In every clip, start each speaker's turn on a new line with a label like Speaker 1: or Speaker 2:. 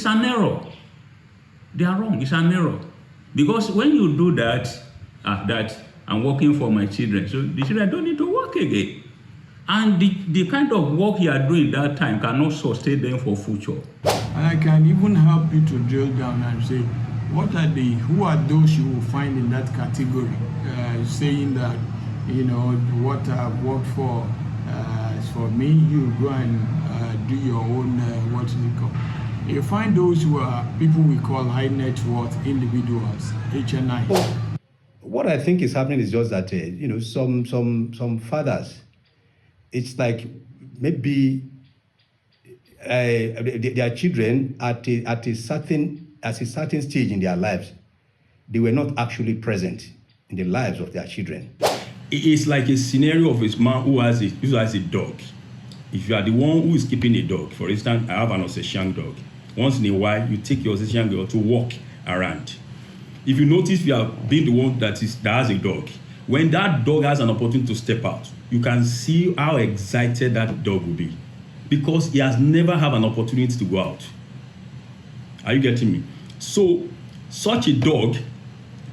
Speaker 1: It's an error. They are wrong. It's an error. Because when you do that, that I'm working for my children, so the children don't need to work again. And the kind of work you are doing that time cannot sustain them for future.
Speaker 2: And I can even help you to drill down and say, who are those you will find in that category? Saying that, what I've worked for is for me, you go and do your own, what is it called? You find those who are people we call high net worth individuals, HNI.
Speaker 3: What I think is happening is just that, some fathers, it's like maybe their children at a certain stage in their lives, they were not actually present in the lives of their children.
Speaker 1: It's like a scenario of a man who has a dog. If you are the one who is keeping a dog, for instance, I have an Alsatian dog. Once in a while, you take your Alsatian dog to walk around. If you notice you are being the one that has a dog, when that dog has an opportunity to step out, you can see how excited that dog will be, because he has never had an opportunity to go out. Are you getting me? So, such a dog,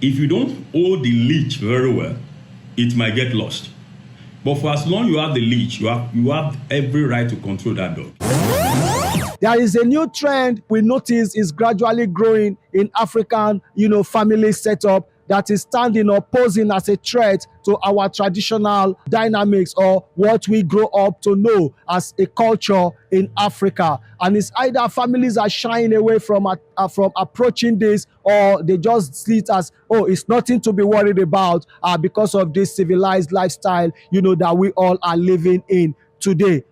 Speaker 1: if you don't hold the leash very well, it might get lost. But for as long as you have the leash, you have every right to control that dog.
Speaker 4: There is a new trend we notice is gradually growing in African, family setup that is standing or posing as a threat to our traditional dynamics or what we grow up to know as a culture in Africa. And it's either families are shying away from approaching this, or they just see it as, it's nothing to be worried about because of this civilized lifestyle, that we all are living in today.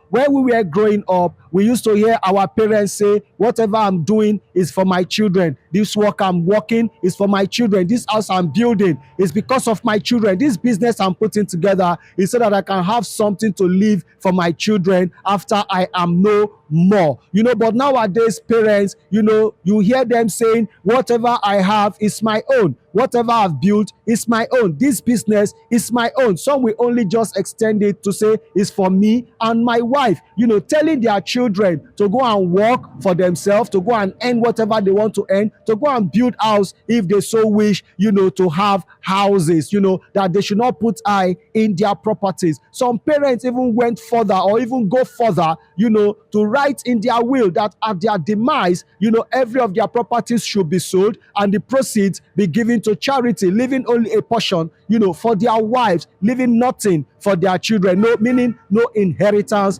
Speaker 4: When we were growing up, we used to hear our parents say, whatever I'm doing is for my children. This work I'm working is for my children. This house I'm building is because of my children. This business I'm putting together is so that I can have something to leave for my children after I am no more. But nowadays, parents, you hear them saying, whatever I have is my own. Whatever I've built is my own. This business is my own. Some will only just extend it to say it's for me and my wife. Telling their children to go and work for themselves, to go and earn whatever they want to earn, to go and build house if they so wish, to have houses, that they should not put eye in their properties. Some parents even went further or even go further, to write in their will that at their demise, every of their properties should be sold and the proceeds be given to charity, leaving only a portion, for their wives, leaving nothing for their children, meaning no inheritance,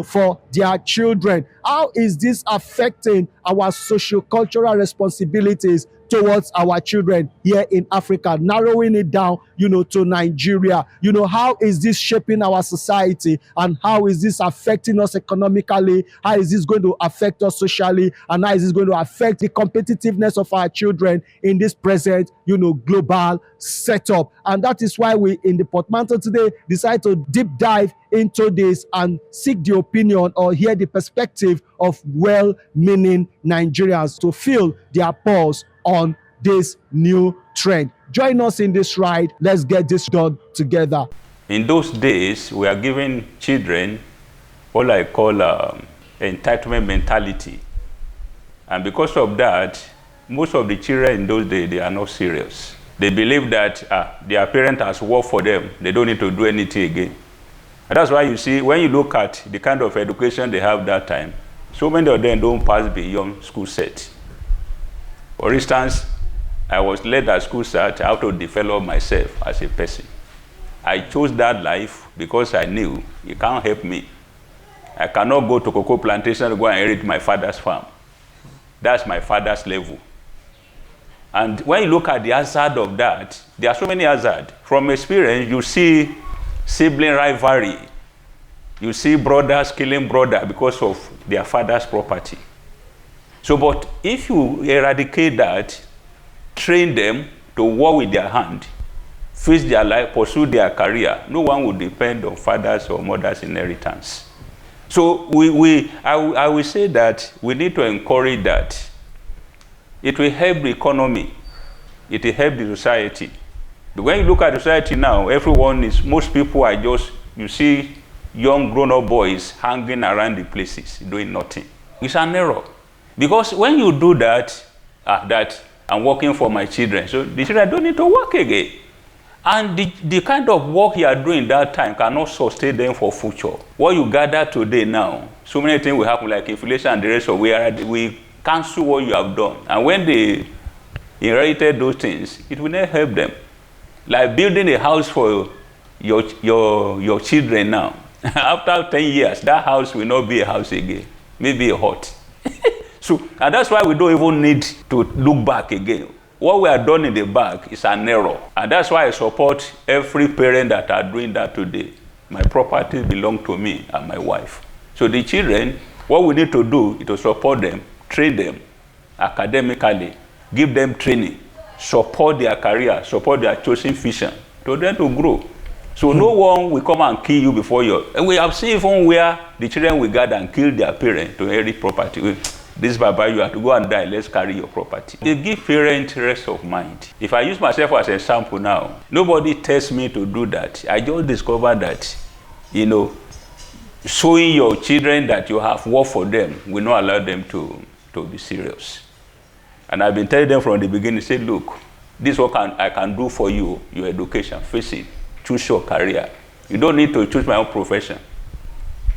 Speaker 4: for their children. How is this affecting our socio-cultural responsibilities towards our children here in Africa, narrowing it down, to Nigeria? How is this shaping our society, and how is this affecting us economically? How is this going to affect us socially, and how is this going to affect the competitiveness of our children in this present, global setup? And that is why we in the Portmanteau today decide to deep dive into this and seek the opinion or hear the perspective of well-meaning Nigerians to feel their pulse on this new trend. Join us in this ride. Let's get this done together.
Speaker 1: In those days, we are giving children what I call entitlement mentality. And because of that, most of the children in those days, they are not serious. They believe that their parent has worked for them. They don't need to do anything again. And that's why you see, when you look at the kind of education they have that time, so many of them don't pass beyond school set. For instance, I was led at school set how to develop myself as a person. I chose that life because I knew it can't help me. I cannot go to cocoa plantation to go and inherit my father's farm. That's my father's level. And when you look at the hazard of that, there are so many hazards. From experience, you see sibling rivalry. You see brothers killing brother because of their father's property. So, but if you eradicate that, train them to work with their hand, face their life, pursue their career, no one will depend on fathers or mothers' inheritance. So I will say that we need to encourage that. It will help the economy. It will help the society. But when you look at the society now, most people are just, you see young grown-up boys hanging around the places, doing nothing. It's an error. Because when you do that, that I'm working for my children, so the children don't need to work again. And the kind of work you are doing that time cannot sustain them for future. What you gather today now, so many things will happen, like inflation and the rest of we cancel what you have done. And when they inherited those things, it will not help them. Like building a house for your children now. After 10 years, that house will not be a house again, maybe a hut. So, and that's why we don't even need to look back again. What we have done in the back is an error. And that's why I support every parent that are doing that today. My property belongs to me and my wife. So the children, what we need to do is to support them, train them academically, give them training, support their career, support their chosen vision, to them to grow. So no one will come and kill you before you. And we have seen even where the children will gather and kill their parents to inherit property. This Baba, you have to go and die, let's carry your property. They give parents rest of mind. If I use myself as an example now, nobody tells me to do that. I just discovered that, showing your children that you have work for them will not allow them to be serious. And I've been telling them from the beginning, say, look, this is what I can do for you, your education, face it, choose your career. You don't need to choose my own profession.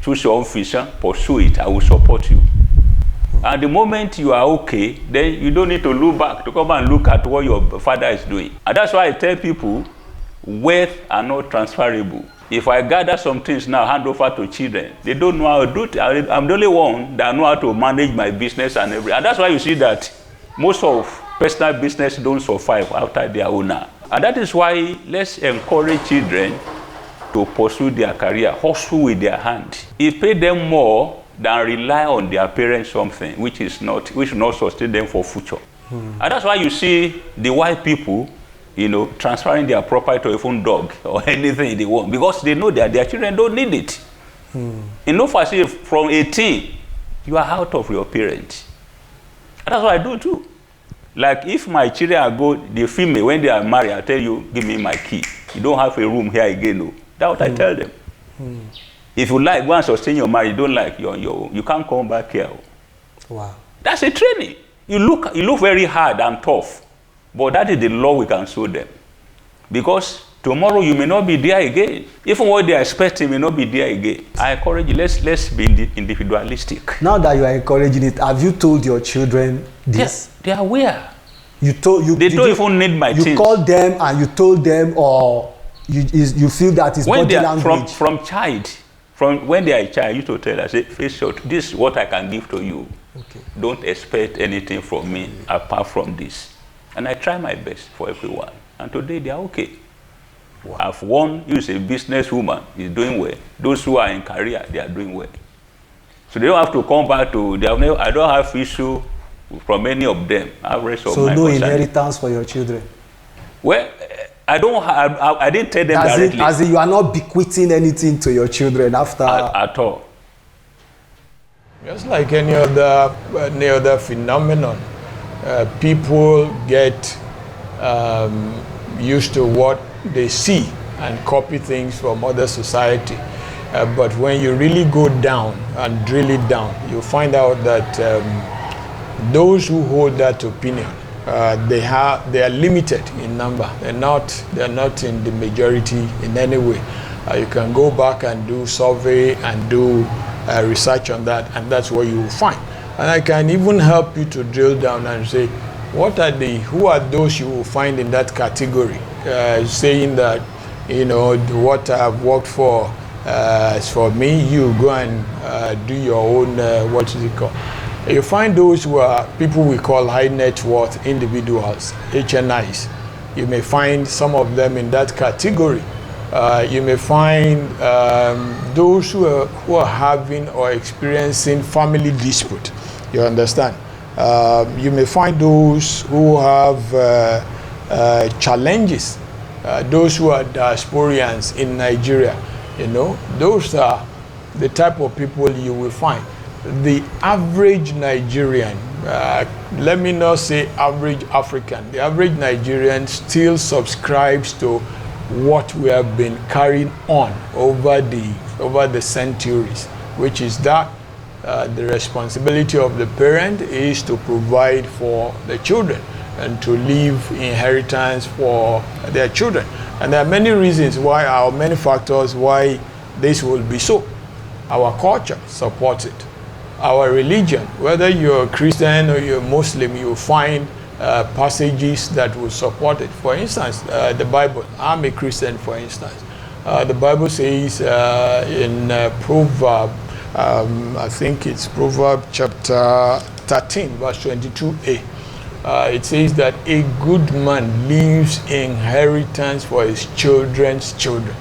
Speaker 1: Choose your own vision, pursue it, I will support you. And the moment you are okay, then you don't need to look back to come and look at what your father is doing. And that's why I tell people, wealth are not transferable. If I gather some things now, hand over to children, they don't know how to do it. I'm the only one that know how to manage my business and everything. And that's why you see that most of personal business don't survive after their owner. And that is why let's encourage children to pursue their career, hustle with their hand. It pay them more than rely on their parents something which will not sustain them for future. And that's why you see the white people, transferring their property to even dog or anything they want, because they know that their children don't need it. From 18, you are out of your parents. And that's what I do too. Like if my children go, the female, when they are married, I tell you, give me my key. You don't have a room here again. No. That's what I tell them. If you like, go and sustain your marriage. You don't like, you can't come back here.
Speaker 5: Wow.
Speaker 1: That's a training. You look very hard and tough, but that is the law we can show them. Because tomorrow you may not be there again. Even what they are expecting may not be there again. I encourage you, let's be individualistic.
Speaker 5: Now that you are encouraging it, have you told your children this?
Speaker 1: They are aware.
Speaker 5: They don't
Speaker 1: even need my things.
Speaker 5: You called them and you told them, or you feel that is body language?
Speaker 1: From when they are a child, I used to tell them, I say, face short, this is what I can give to you.
Speaker 5: Okay.
Speaker 1: Don't expect anything from me apart from this. And I try my best for everyone. And today they are okay. Wow. I've one who's a businesswoman, is doing well. Those who are in career, they are doing well. So they don't have to come back to, I don't have issue from any of them.
Speaker 5: So no inheritance for your children?
Speaker 1: Well, I didn't tell them directly.
Speaker 5: As in you are not bequeathing anything to your children after?
Speaker 1: At all.
Speaker 2: Just like any other phenomenon, people get used to what they see and copy things from other society. But when you really go down and drill it down, you find out that those who hold that opinion, they are limited in number. They're not in the majority in any way. You can go back and do survey and do research on that, and that's what you will find. And I can even help you to drill down and say, who are those you will find in that category, saying that, what I've worked for is for me, you go and do your own, what is it called? You find those who are people we call high net worth individuals, HNIs. You may find some of them in that category. You may find those who are having or experiencing family dispute. You understand? You may find those who have challenges, those who are diasporians in Nigeria. Those are the type of people you will find. The average Nigerian, let me not say average African, the average Nigerian still subscribes to what we have been carrying on over the centuries, which is that the responsibility of the parent is to provide for the children and to leave inheritance for their children. And there are many reasons why, many factors why this will be so. Our culture supports it. Our religion, whether you're a Christian or you're a Muslim, you find passages that will support it. For instance, the Bible. I'm a Christian, for instance. The Bible says in Proverbs, I think it's Proverbs chapter 13, verse 22a. It says that a good man leaves inheritance for his children's children.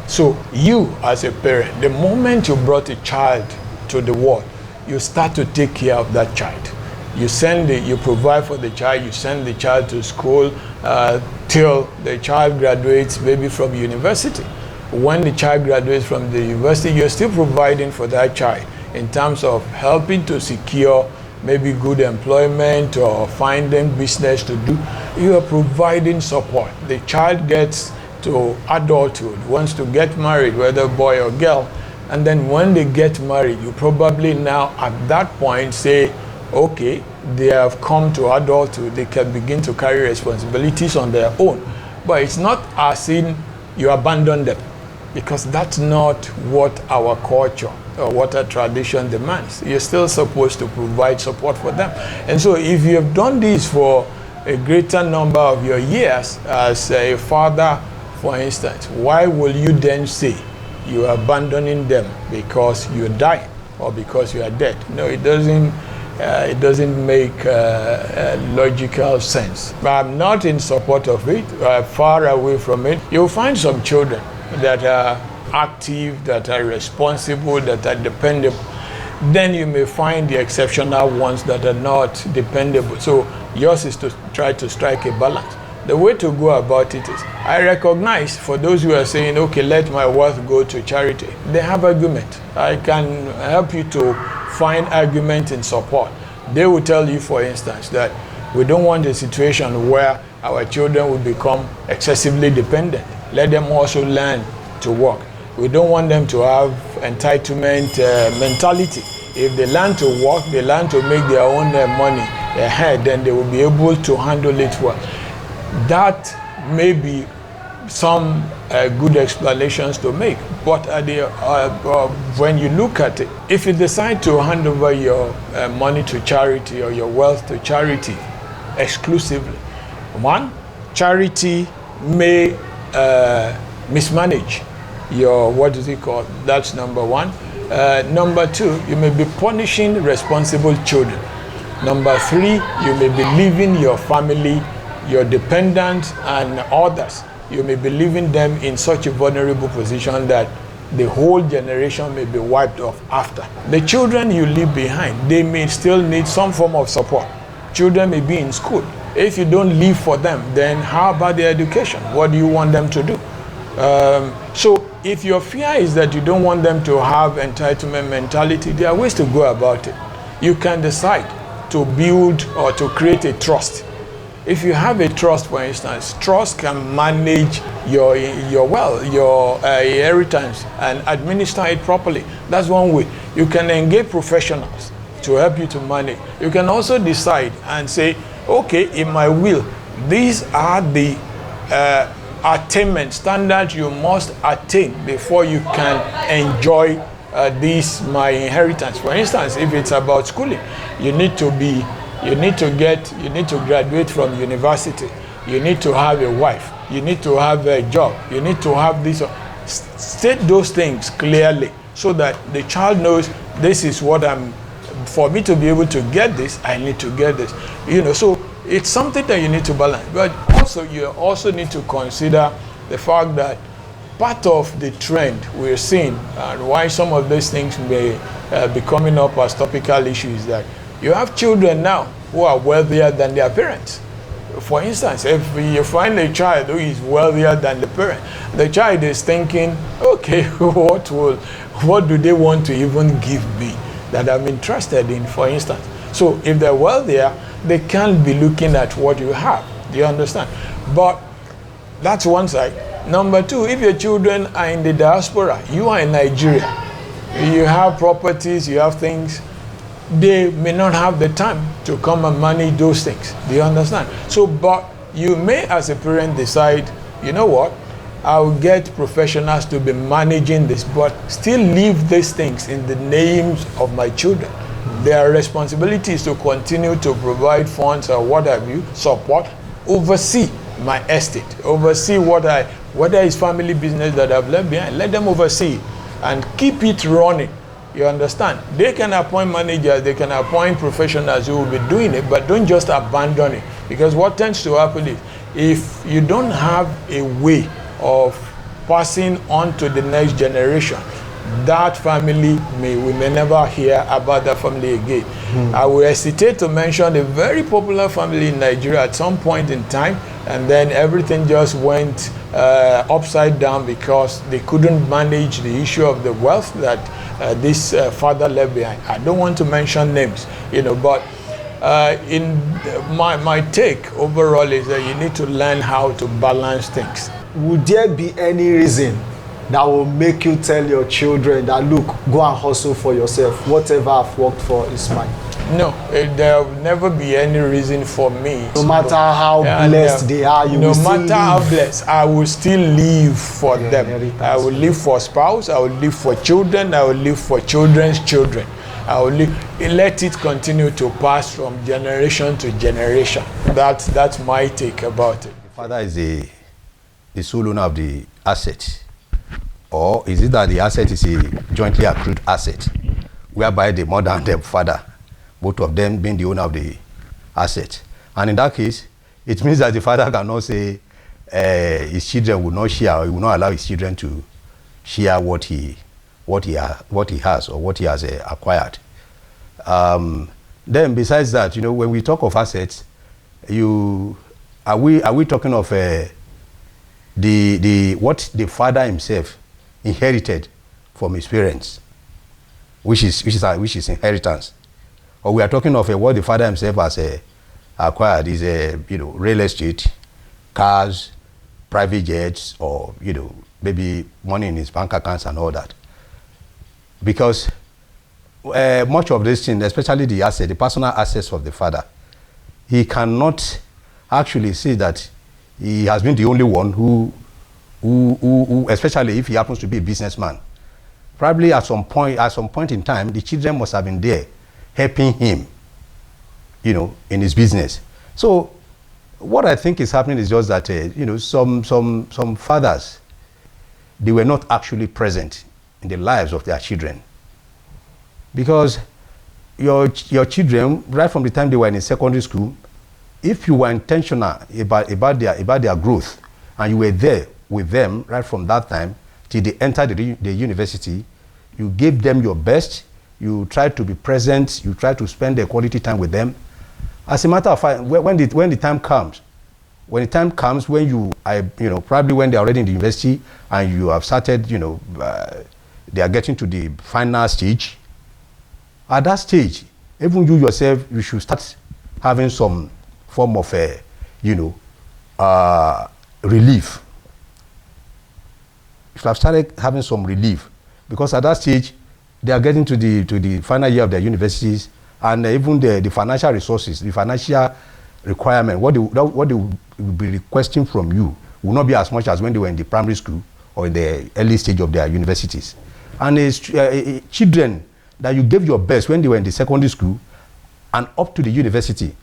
Speaker 2: So you, as a parent, the moment you brought a child to the world, you start to take care of that child. You provide for the child, you send the child to school till the child graduates, maybe from university. When the child graduates from the university, you're still providing for that child in terms of helping to secure maybe good employment or finding business to do. You are providing support. The child gets to adulthood, wants to get married, whether boy or girl, and then when they get married, you probably now at that point say, okay, they have come to adulthood, they can begin to carry responsibilities on their own. But it's not as in you abandon them, because that's not what our culture or what our tradition demands. You're still supposed to provide support for them. And so if you have done this for a greater number of your years as a father, for instance, why will you then say you are abandoning them because you die or because you are dead? No, it doesn't make logical sense. But I'm not in support of it, far away from it. You'll find some children that are active, that are responsible, that are dependable. Then you may find the exceptional ones that are not dependable. So yours is to try to strike a balance. The way to go about it is, I recognize for those who are saying, okay, let my wealth go to charity, they have argument. I can help you to find argument in support. They will tell you, for instance, that we don't want a situation where our children will become excessively dependent. Let them also learn to work. We don't want them to have entitlement mentality. If they learn to work, they learn to make their own money ahead, then they will be able to handle it well. That may be some good explanations to make, but when you look at it, if you decide to hand over your money to charity or your wealth to charity exclusively, one, charity may mismanage your, what is it called? That's number one. Number two, you may be punishing responsible children. Number three, you may be leaving your family, your dependents and others, you may be leaving them in such a vulnerable position that the whole generation may be wiped off after. The children you leave behind, they may still need some form of support. Children may be in school. If you don't leave for them, then how about their education? What do you want them to do? So if your fear is that you don't want them to have entitlement mentality, there are ways to go about it. You can decide to build or to create a trust. If you have a trust, for instance, trust can manage your wealth, your inheritance, and administer it properly. That's one way. You can engage professionals to help you to manage. You can also decide and say, okay, in my will, these are the attainment standards you must attain before you can enjoy my inheritance. For instance, if it's about schooling, you need to graduate from university, you need to have a wife, you need to have a job, you need to have this. State those things clearly so that the child knows this is what for me to be able to get this, I need to get this. So it's something that you need to balance. But also you also need to consider the fact that part of the trend we're seeing and why some of these things may be coming up as topical issues is that you have children now who are wealthier than their parents. For instance, if you find a child who is wealthier than the parent, the child is thinking, okay, what do they want to even give me that I'm interested in, for instance? So if they're wealthier, they can't be looking at what you have. Do you understand? But that's one side. Number two, if your children are in the diaspora, you are in Nigeria, You have properties, you have things. They may not have the time to come and manage those things. Do you understand? So, but you may, as a parent, decide, you know what, I'll get professionals to be managing this, but still leave these things in the names of my children. Their responsibility is to continue to provide funds or what have you, support, oversee my estate, oversee whether it's family business that I've left behind, let them oversee and keep it running. You understand? They can appoint managers, they can appoint professionals who will be doing it, but don't just abandon it. Because what tends to happen is, if you don't have a way of passing on to the next generation, that family we may never hear about that family again. I will hesitate to mention a very popular family in Nigeria at some point in time, and then everything just went upside down because they couldn't manage the issue of the wealth that this father left behind. I don't want to mention names, but in my take overall is that you need to learn how to balance things.
Speaker 5: Would there be any reason that will make you tell your children that, look, go and hustle for yourself, whatever I've worked for is mine?
Speaker 2: No, there will never be any reason for me.
Speaker 5: No matter how blessed they are, you will still live. No matter how blessed,
Speaker 2: I will still live for them. I will live for spouse, I will live for children, I will live for children's children. I will let it continue to pass from generation to generation. That's my take about it.
Speaker 3: The father is the sole owner of the asset. Or is it that the asset is a jointly accrued asset, whereby the mother and the father, both of them being the owner of the asset? And in that case, it means that the father cannot say his children will not share, or he will not allow his children to share what he has or what he has acquired. Then besides that, when we talk of assets, are we talking of what the father himself inherited from his parents, which is inheritance, or we are talking of what the father himself has acquired is real estate, cars, private jets, or maybe money in his bank accounts and all that. Because much of this thing, especially the personal assets of the father, he cannot actually say that he has been the only one who, especially if he happens to be a businessman, probably at some point in time, the children must have been there helping him, in his business. So what I think is happening is just that, some fathers, they were not actually present in the lives of their children. Because your children, right from the time they were in secondary school, if you were intentional about their growth, and you were there with them right from that time till they entered the university, you gave them your best, you tried to be present, you tried to spend the quality time with them. As a matter of fact, when the time comes, when you probably when they're already in the university and you have started, they are getting to the final stage. At that stage, even you yourself, you should start having some form of relief. You should have started having some relief, because at that stage, they are getting to the final year of their universities, and even the financial resources, the financial requirement, what they will be requesting from you will not be as much as when they were in the primary school or in the early stage of their universities. And children that you gave your best when they were in the secondary school and up to the university,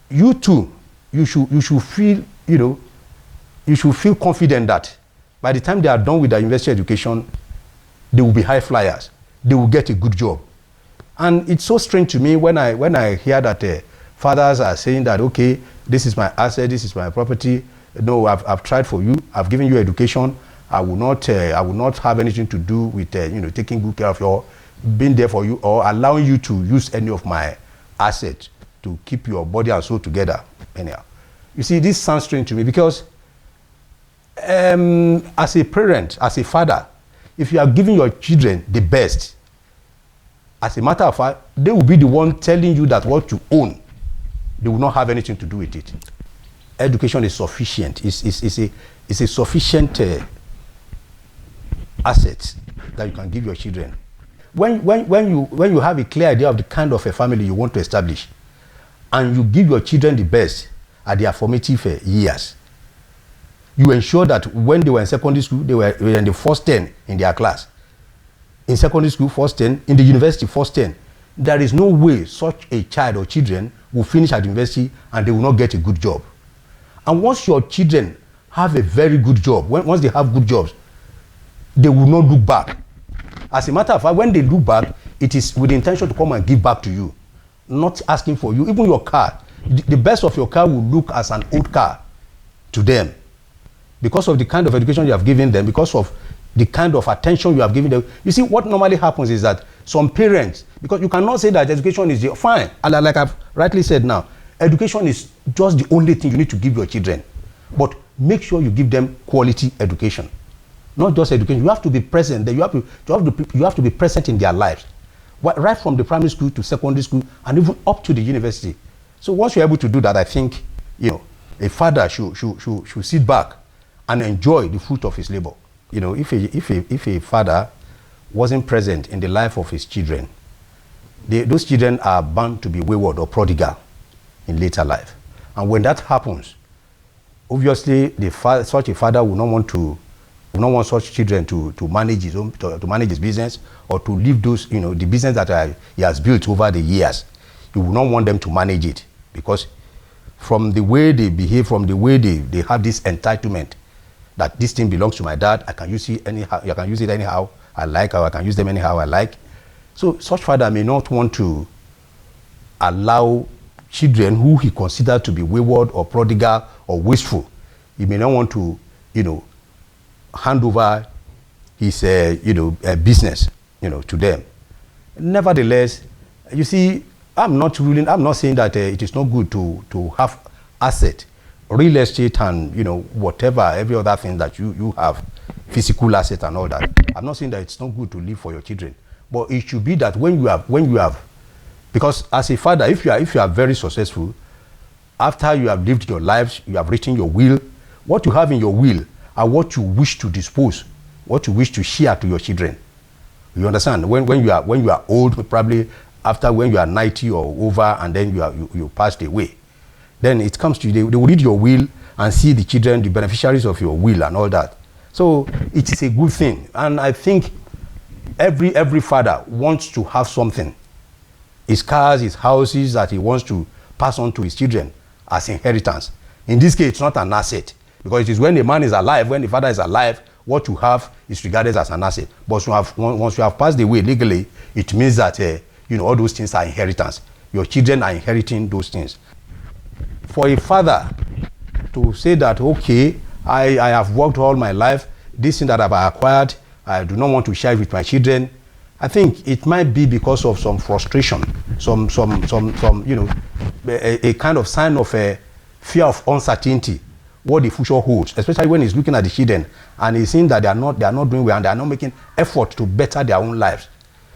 Speaker 3: you too, you should feel, you should feel confident that by the time they are done with their university education, they will be high flyers. They will get a good job. And it's so strange to me when I hear that fathers are saying that, okay, this is my asset, this is my property. No, I've tried for you. I've given you education. I will not have anything to do with taking good care of your, being there for you, or allowing you to use any of my assets to keep your body and soul together. Anyhow, you see, this sounds strange to me, because as a parent, as a father, if you are giving your children the best, as a matter of fact, they will be the one telling you that what you own, they will not have anything to do with it. Education is sufficient. It's a sufficient asset that you can give your children. When you have a clear idea of the kind of a family you want to establish, and you give your children the best at their formative years, you ensure that when they were in secondary school, they were in the first 10 in their class. In secondary school, first 10. In the university, first 10. There is no way such a child or children will finish at university and they will not get a good job. And once your children have a very good job, once they have good jobs, they will not look back. As a matter of fact, when they look back, it is with the intention to come and give back to you, not asking for you. Even your car, the best of your car will look as an old car to them, because of the kind of education you have given them, because of the kind of attention you have given them. You see, what normally happens is that some parents, because you cannot say that education is fine, and like I've rightly said now, education is just the only thing you need to give your children. But make sure you give them quality education, not just education. You have to be present. You have to be present in their lives, right from the primary school to secondary school and even up to the university. So once you're able to do that, I think a father should sit back and enjoy the fruit of his labor. If a father wasn't present in the life of his children, those children are bound to be wayward or prodigal in later life. And when that happens, obviously such a father will not want such children to manage his own, to manage his business, or to leave those, the business that he has built over the years. He will not want them to manage it, because from the way they behave, from the way they have this entitlement that this thing belongs to my dad, I can use it anyhow I like, or I can use them anyhow I like. So such father may not want to allow children who he considers to be wayward or prodigal or wasteful. He may not want to, hand over his, business, to them. Nevertheless, you see, I'm not saying that it is not good to have asset, real estate, and whatever, every other thing that you have, physical asset and all that. I'm not saying that it's not good to live for your children, but it should be that when you have, because as a father, if you are very successful, after you have lived your lives, you have written your will, what you have in your will are what you wish to dispose, what you wish to share to your children. You understand? When you are old, probably after when you are 90 or over, and then you passed away, then it comes to you, they will read your will and see the children, the beneficiaries of your will and all that. So it is a good thing. And I think every father wants to have something, his cars, his houses, that he wants to pass on to his children as inheritance. In this case, it's not an asset, because it is when the man is alive, when the father is alive, what you have is regarded as an asset. But once you have passed away legally, it means that all those things are inheritance. Your children are inheriting those things. For a father to say that, okay, I have worked all my life, this thing that I've acquired, I do not want to share it with my children, I think it might be because of some frustration, some a kind of sign of a fear of uncertainty, what the future holds, especially when he's looking at the children and he's seeing that they are not doing well and they are not making effort to better their own lives.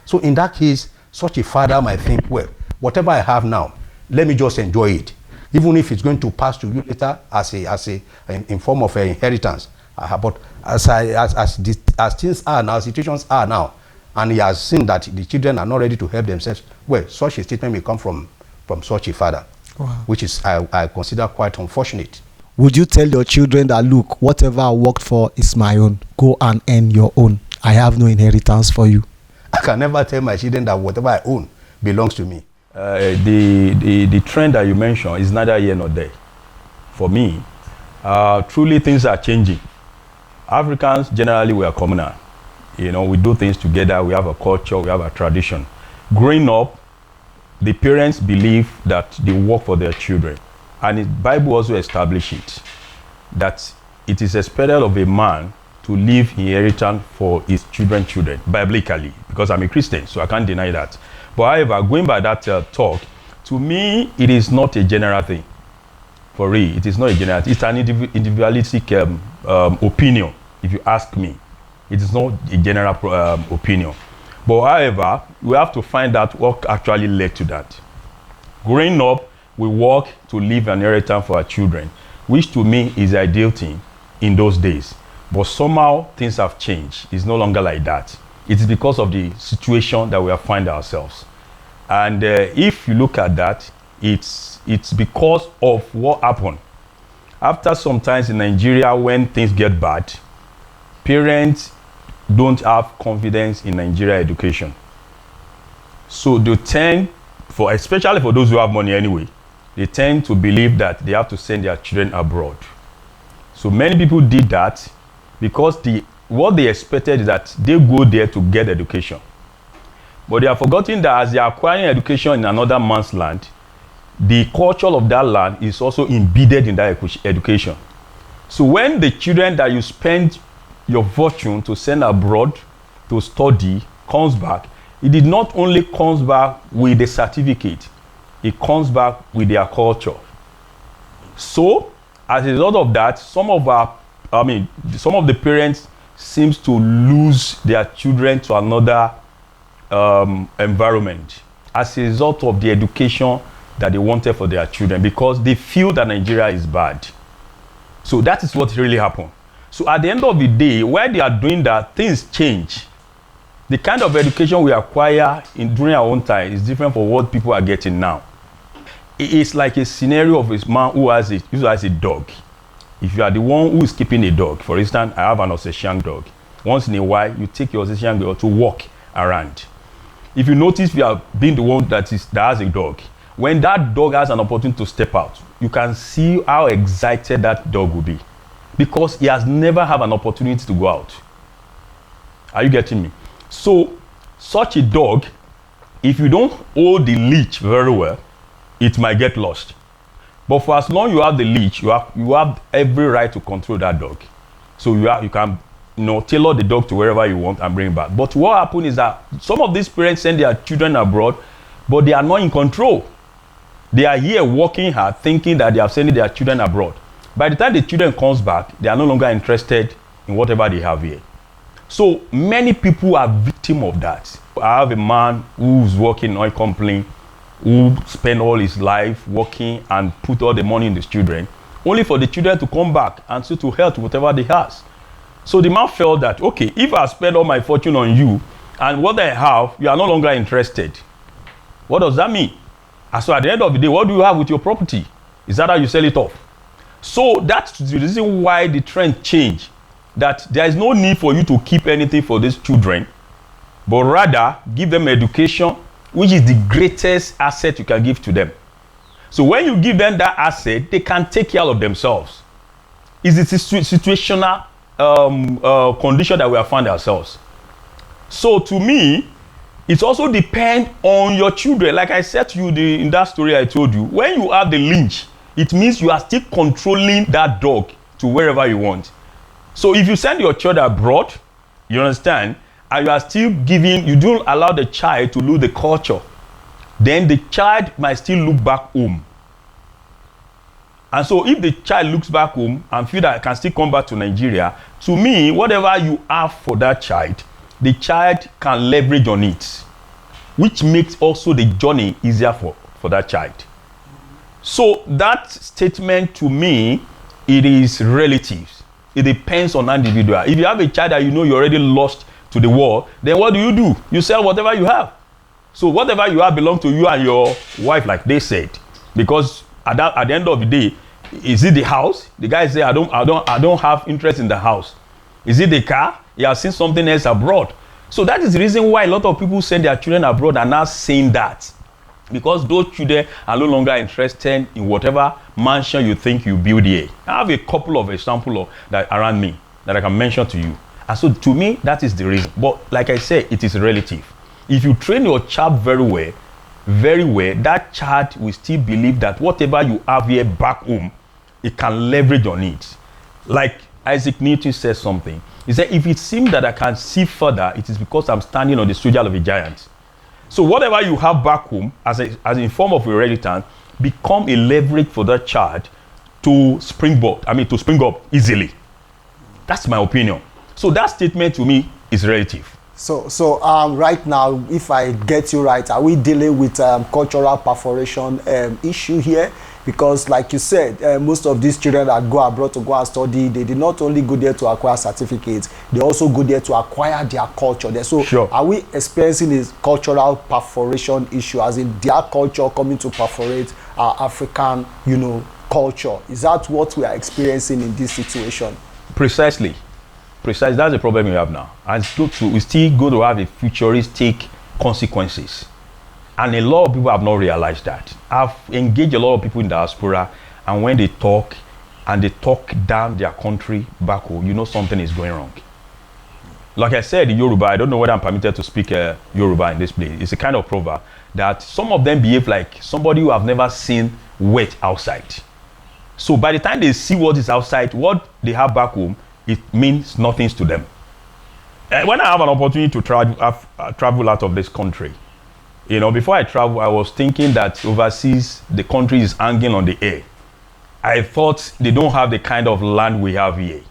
Speaker 3: So in that case, such a father might think, well, whatever I have now, let me just enjoy it, even if it's going to pass to you later in form of an inheritance. But as things are now, situations are now, and he has seen that the children are not ready to help themselves, well, such a statement may come from such a father. Wow. Which is I consider quite unfortunate.
Speaker 4: Would you tell your children that, look, whatever I worked for is my own, go and earn your own, I have no inheritance for you?
Speaker 3: I can never tell my children that whatever I own belongs to me.
Speaker 1: The trend that you mentioned is neither here nor there. For me, truly things are changing. Africans, generally, we are communal. We do things together, we have a culture, we have a tradition. Growing up, the parents believe that they work for their children. And the Bible also establishes it, that it is expected of a man to leave inheritance for his children, biblically, because I'm a Christian, so I can't deny that. But however, going by that talk, to me, it is not a general thing. For real, it is not a general thing. It's an individualistic opinion, if you ask me. It is not a general opinion. But however, we have to find out what actually led to that. Growing up, we work to leave an inheritance for our children, which to me is the ideal thing in those days. But somehow things have changed. It's no longer like that.
Speaker 6: It is because of the situation that we have found ourselves. And if you look at that, it's because of what happened. After some times in Nigeria, when things get bad, parents don't have confidence in Nigeria education. So they tend, especially for those who have money anyway, they tend to believe that they have to send their children abroad. So many people did that because what they expected is that they go there to get education. But they have forgotten that as they are acquiring education in another man's land, the culture of that land is also embedded in that education. So when the children that you spend your fortune to send abroad to study comes back, it did not only comes back with the certificate, it comes back with their culture. So as a result of that, some of the parents seems to lose their children to another environment as a result of the education that they wanted for their children, because they feel that Nigeria is bad. So that is what really happened. So at the end of the day, while they are doing that, things change. The kind of education we acquire during our own time is different from what people are getting now. It is like a scenario of a man who has a dog. If you are the one who is keeping a dog, for instance, I have an Alsatian dog. Once in a while, you take your Alsatian dog to walk around. If you notice you are being the one that has a dog, when that dog has an opportunity to step out, you can see how excited that dog will be, because he has never had an opportunity to go out. Are you getting me? So, such a dog, if you don't hold the leash very well, it might get lost. But for as long as you have the leash, you have every right to control that dog. So you can tailor the dog to wherever you want and bring it back. But what happens is that some of these parents send their children abroad, but they are not in control. They are here working hard, thinking that they are sending their children abroad. By the time the children comes back, they are no longer interested in whatever they have here. So many people are victim of that. I have a man who's working in an oil company, who spend all his life working and put all the money in his children, only for the children to come back and see to help whatever they has. So the man felt that, okay, if I spend all my fortune on you and what I have, you are no longer interested. What does that mean? And so at the end of the day, what do you have with your property? Is that how you sell it off? So that's the reason why the trend changed. That there is no need for you to keep anything for these children, but rather give them education, which is the greatest asset you can give to them. So when you give them that asset, they can take care of themselves. It's a situational condition that we have found ourselves. So to me, it also depends on your children. Like I said to you in that story I told you, when you have the leash, it means you are still controlling that dog to wherever you want. So if you send your child abroad, you understand, and you are still you don't allow the child to lose the culture, then the child might still look back home. And so if the child looks back home and feel that I can still come back to Nigeria, to me, whatever you have for that child, the child can leverage on it, which makes also the journey easier for that child. So that statement, to me, it is relative. It depends on the individual. If you have a child that you know you're already lost to the world, then what do? You sell whatever you have. So whatever you have belongs to you and your wife, like they said. Because at the end of the day, is it the house? The guy say, I don't have interest in the house. Is it the car? He has seen something else abroad. So that is the reason why a lot of people send their children abroad and now saying that. Because those children are no longer interested in whatever mansion you think you build here. I have a couple of examples that around me that I can mention to you. And so to me, that is the reason. But like I said, it is relative. If you train your child very well, that child will still believe that whatever you have here back home, it can leverage on it. Like Isaac Newton said something. He said, if it seems that I can see further, it is because I'm standing on the shoulder of a giant. So whatever you have back home, as in form of inheritance, become a leverage for that child to spring up easily. That's my opinion. So that statement to me is relative.
Speaker 5: So right now, if I get you right, are we dealing with cultural perforation issue here? Because like you said, most of these children that go abroad to go and study, they did not only go there to acquire certificates, they also go there to acquire their culture there. So
Speaker 6: Sure.
Speaker 5: are we experiencing this cultural perforation issue, as in their culture coming to perforate our African, culture? Is that what we are experiencing in this situation?
Speaker 6: Precisely. That's the problem we have now. And we still going to have a futuristic consequences. And a lot of people have not realized that. I've engaged a lot of people in diaspora, and when they talk down their country back home, something is going wrong. Like I said in Yoruba, I don't know whether I'm permitted to speak Yoruba in this place. It's a kind of proverb that some of them behave like somebody who have never seen wet outside. So by the time they see what is outside, what they have back home, it means nothing to them. When I have an opportunity to travel out of this country, before I travel, I was thinking that overseas, the country is hanging on the air. I thought they don't have the kind of land we have here.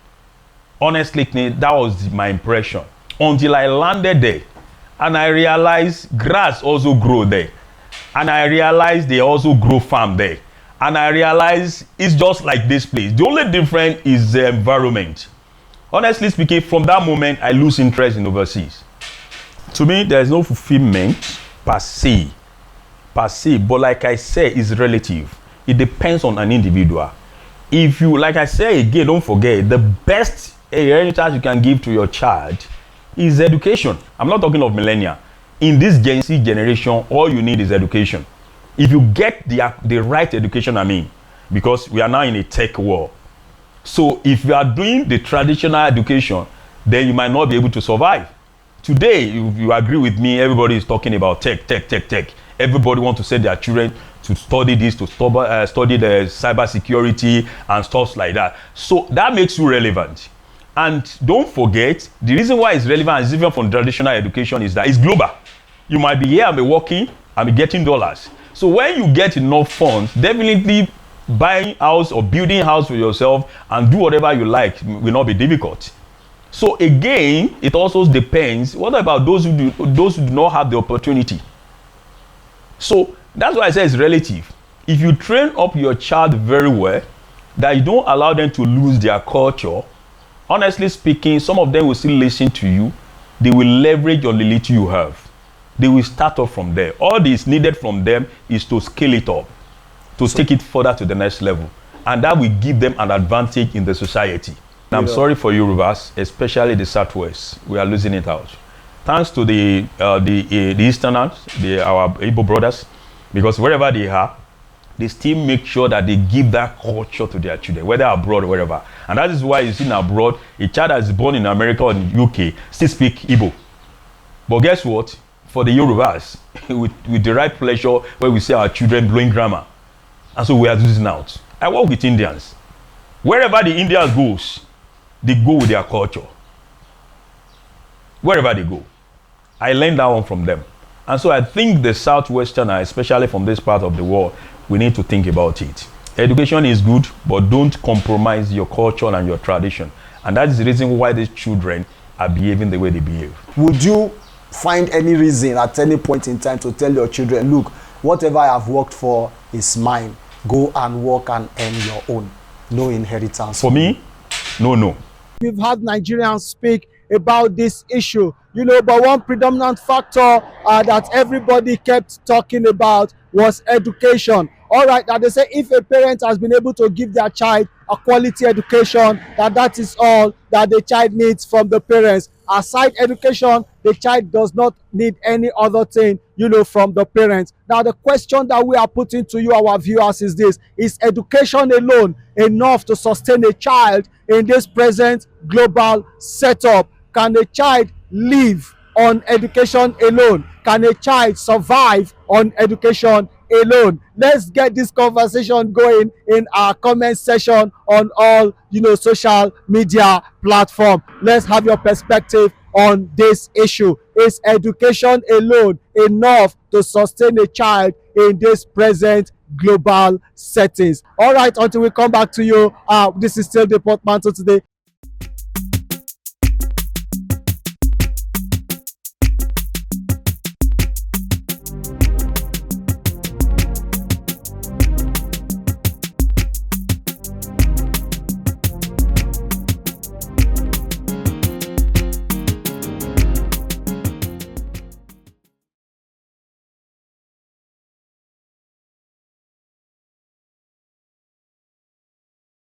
Speaker 6: Honestly, that was my impression. Until I landed there, and I realized grass also grow there. And I realized they also grow farm there. And I realized it's just like this place. The only difference is the environment. Honestly speaking, from that moment, I lose interest in overseas. To me, there is no fulfillment per se, but like I say, it's relative. It depends on an individual. If you, like I say again, don't forget, the best inheritance you can give to your child is education. I'm not talking of millennia. In this Gen Z generation, all you need is education. If you get the right education, because we are now in a tech world. So if you are doing the traditional education, then you might not be able to survive. Today, you agree with me, everybody is talking about tech. Everybody wants to send their children to study this, to study the cyber security and stuff like that. So that makes you relevant. And don't forget, the reason why it's relevant and it's different from traditional education is that it's global. You might be here and be working and be getting dollars. So when you get enough funds, definitely buying house or building house for yourself and do whatever you like will not be difficult. So again, it also depends. What about those who do not have the opportunity? So that's why I say it's relative. If you train up your child very well, that you don't allow them to lose their culture, honestly speaking, some of them will still listen to you. They will leverage on the little you have. They will start off from there. All that is needed from them is to scale it up, to take it further to the next level. And that will give them an advantage in the society. I'm sorry for Yorubas, especially the Southwest. We are losing it out. Thanks to the Easterners, our Igbo brothers, because wherever they are, they still make sure that they give that culture to their children, whether abroad or wherever. And that is why you see abroad, a child that is born in America or in UK still speak Igbo. But guess what? For the Yorubas, we derive pleasure when we see our children blowing grammar. And so we are losing out. I work with Indians. Wherever the Indians goes, they go with their culture. Wherever they go. I learned that one from them. And so I think the Southwesterners, especially from this part of the world, we need to think about it. Education is good, but don't compromise your culture and your tradition. And that is the reason why these children are behaving the way they behave.
Speaker 5: Would you find any reason at any point in time to tell your children, look, whatever I have worked for is mine. Go and work and earn your own. No inheritance.
Speaker 6: For me, no.
Speaker 4: We've had Nigerians speak about this issue, but one predominant factor that everybody kept talking about was education. All right, that they say if a parent has been able to give their child a quality education, that is all that the child needs from the parents. Aside education, the child does not need any other thing, from the parents. Now, the question that we are putting to you, our viewers, is this: is education alone enough to sustain a child in this present global setup? Can a child live on education alone? Can a child survive on education alone? Let's get this conversation going in our comment section on all social media platform. Let's have your perspective on this issue. Is education alone enough to sustain a child in this present global settings? All right, until we come back to you, this is still the Portmanteau today.